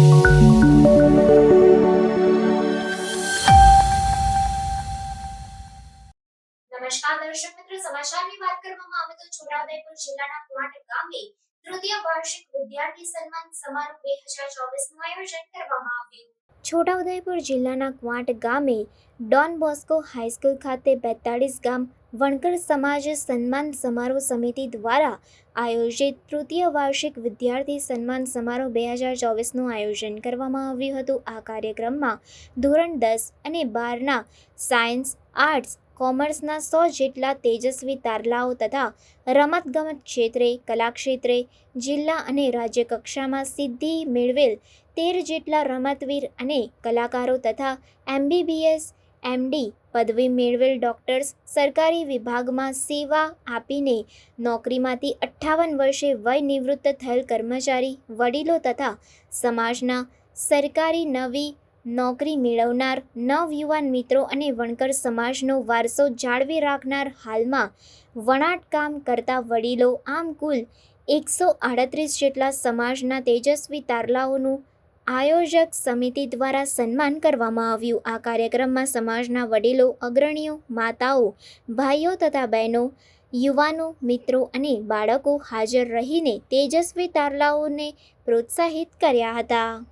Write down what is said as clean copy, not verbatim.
નમસ્કાર દર્શક મિત્રો, સમાચારની વાત કરવામાં આવે તો છોટાઉદેપુર જિલ્લાના ક્વાંટ ગામે તૃતીય વાર્ષિક વિદ્યાર્થી સન્માન સમારોહ 2024નું આયોજન કરવામાં આવ્યું। છોટાઉદેપુર જિલ્લાના ક્વાંટ ગામે ડોન બોસ્કો હાઈસ્કૂલ ખાતે 42 ગામ વણકર સમાજ સન્માન સમારોહ સમિતિ દ્વારા આયોજિત તૃતીય વાર્ષિક વિદ્યાર્થી સન્માન સમારોહ 2024નું આયોજન કરવામાં આવ્યું હતું। આ કાર્યક્રમમાં ધોરણ 10 અને 12ના સાયન્સ, આર્ટ્સ, કોમર્સના 100 જેટલા તેજસ્વી તારલાઓ તથા રમતગમત ક્ષેત્રે, કલા ક્ષેત્રે જિલ્લા અને રાજ્ય કક્ષામાં સિદ્ધિ મેળવેલ 13 જેટલા રમતવીર અને કલાકારો તથા MBBS, MD પદવી મેળવેલ ડોક્ટર્સ, સરકારી વિભાગમાં સેવા આપીને નોકરીમાંથી 58 વર્ષે વય નિવૃત્ત થયેલ કર્મચારી, વડીલો તથા સમાજના સરકારી નવી નોકરી મેળવનાર નવયુવાન મિત્રો અને વણકર સમાજનો વારસો જાળવી રાખનાર હાલમાં વણાટ કામ કરતા વડીલો, આમ કુલ 138 જેટલા સમાજના તેજસ્વી તારલાઓનું આયોજક સમિતિ દ્વારા સન્માન કરવામાં આવ્યું। આ કાર્યક્રમમાં સમાજના વડીલો, અગ્રણીઓ, માતાઓ, ભાઈઓ તથા બહેનો, યુવાનો, મિત્રો અને બાળકો હાજર રહીને તેજસ્વી તારલાઓને પ્રોત્સાહિત કર્યા હતા।